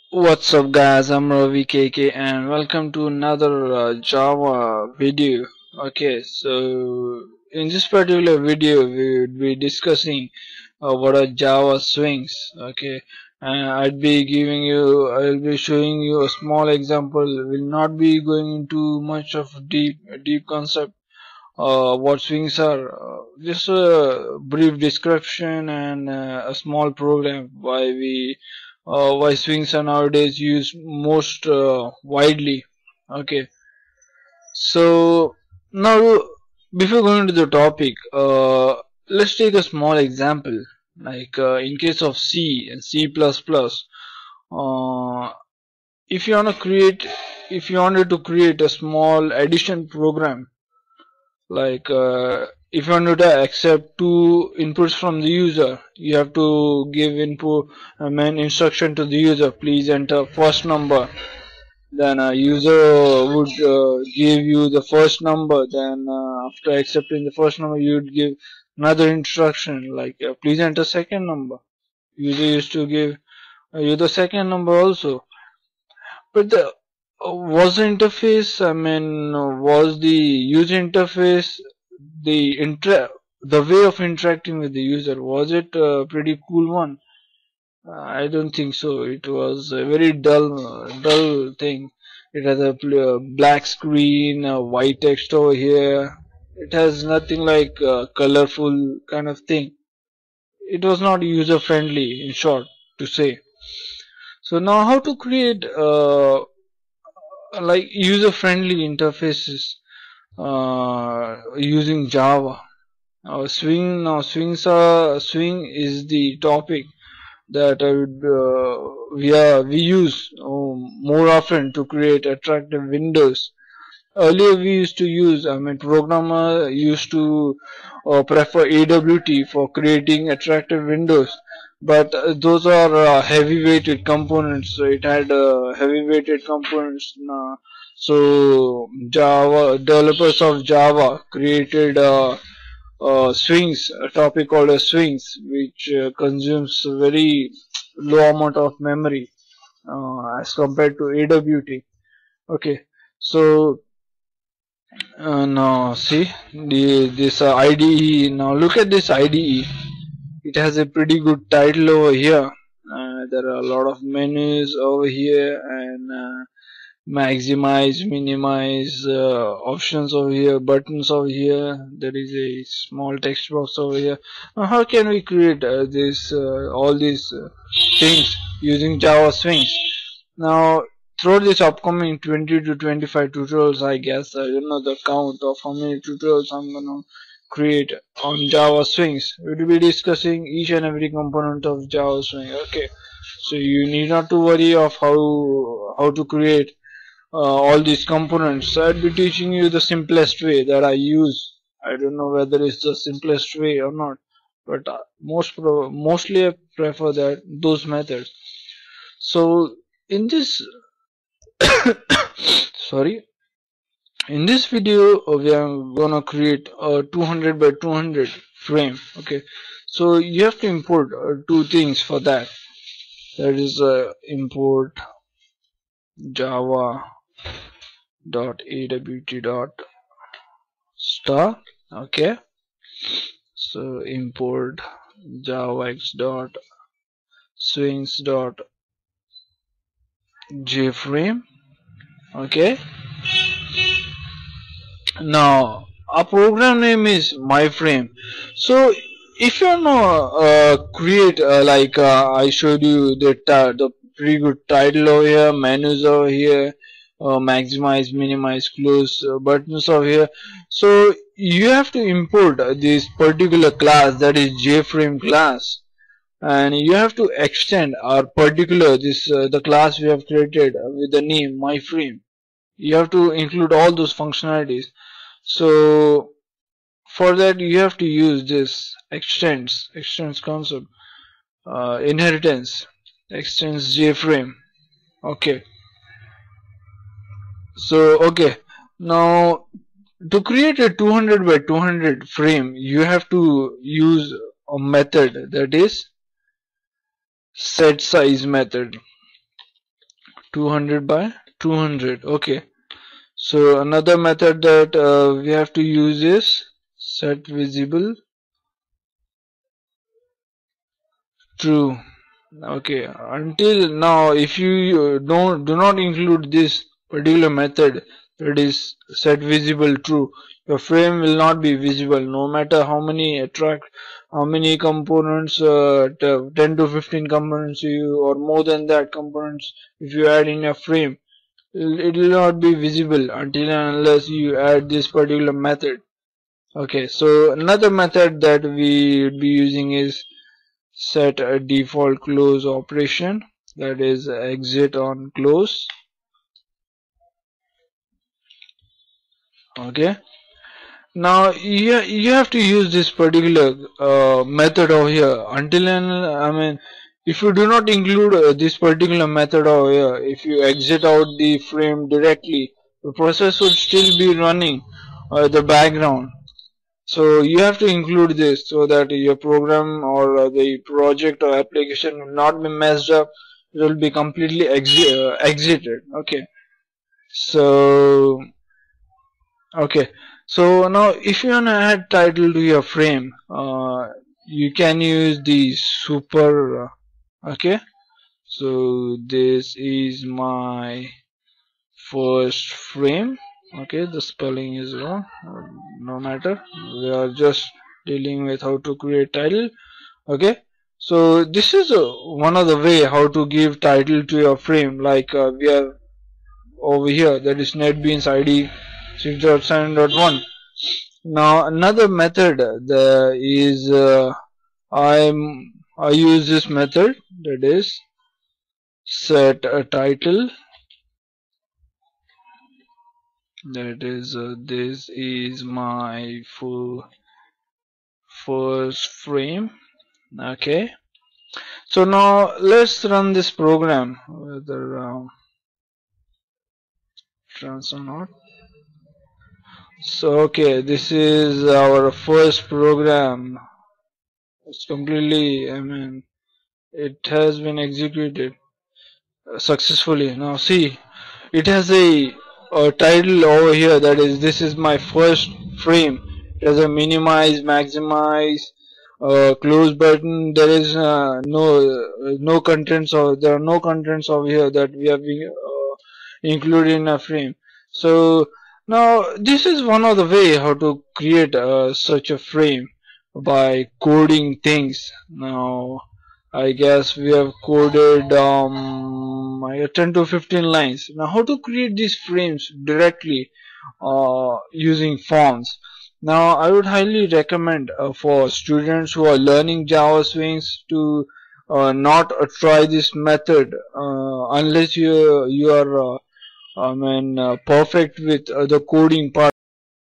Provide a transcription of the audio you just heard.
What's up guys, I'm Ravi KK and welcome to another Java video. Okay, so in this particular video we would be discussing what are Java swings. Okay, I'll be showing you a small example. Will not be going into much of deep concept. What swings are, just a brief description and a small program why swings are nowadays used most widely. Okay, so now before going to the topic, let's take a small example. Like in case of C and C++, if you want to create, if you wanted to create a small addition program, like if you want to accept two inputs from the user, you have to give input main instruction to the user, please enter first number. Then a user would give you the first number. Then after accepting the first number, you would give another instruction like please enter second number. User used to give you the second number also. But the was the interface, was the user interface, the way of interacting with the user, was it a pretty cool one? I don't think so. It was a very dull thing. It has a black screen, white text over here. It has nothing like colorful kind of thing. It was not user friendly, in short, to say. So now, how to create like user friendly interfaces using Java? Swing is the topic that we use more often to create attractive windows. Earlier we used to use, programmer used to prefer AWT for creating attractive windows, but those are heavy weighted components. So it had heavy weighted components. So Java developers of Java created swings, a topic called as swings, which consumes a very low amount of memory as compared to AWT. Okay, so now see this IDE. Now look at this IDE. It has a pretty good title over here. There are a lot of menus over here and maximize, minimize options over here, buttons over here. There is a small text box over here. Now how can we create all these things using Java swings? Now through this upcoming 20 to 25 tutorials, I guess, I don't know the count of how many tutorials I'm gonna create on Java swings. We'll be discussing each and every component of Java swing. Okay, so you need not to worry of how to create all these components. I'd be teaching you the simplest way that I use. I don't know whether it's the simplest way or not, but mostly I prefer those methods. So in this sorry, in this video we are gonna create a 200 by 200 frame. Okay, so you have to import two things for that. That is import java.awt.star. Okay, so import javax.swings.jframe. Okay, now our program name is myframe. So if you want to create like I showed you the pretty good title over here, menus over here, maximize, minimize, close buttons over here. So you have to import this particular class, that is JFrame class, and you have to extend our particular the class we have created with the name myframe. You have to include all those functionalities. So for that you have to use this extends concept, inheritance, extends JFrame. Okay, so okay, now to create a 200 by 200 frame you have to use a method, that is set size method. 200 by 200. Okay, so another method that we have to use is set visible true. Okay, until now if you do not include this particular method, that is set visible true, your frame will not be visible no matter how many components, 10 to 15 components you, or more than that components, if you add in a frame, it will not be visible until and unless you add this particular method. Okay, so another method that we would be using is set a default close operation, that is exit on close. Okay, now you have to use this particular method over here until and if you do not include this particular method over here, if you exit out the frame directly, the process would still be running the background. So you have to include this so that your program or the project or application will not be messed up. It will be completely exited. Okay. So okay. So now if you wanna add title to your frame, you can use the super. Okay. So this is my first frame. Okay, the spelling is wrong, no matter, we are just dealing with how to create title. Okay, so this is one of the way how to give title to your frame, like we are over here, that is Netbeans ID 6.7.1. Now another method there is I use this method, that is set a title, that is this is my first frame. Okay, so now let's run this program, whether trans or not. So okay, this is our first program. It's completely, it has been executed successfully. Now see, it has a title over here, that is this is my first frame. It has a minimize, maximize, close button. There is no contents, or there are no contents over here that we have included in a frame. So now this is one of the way how to create such a frame, by coding things. Now I guess we have coded 10 to 15 lines. Now how to create these frames directly using forms. Now I would highly recommend for students who are learning Java Swings to not try this method unless you are perfect with the coding part.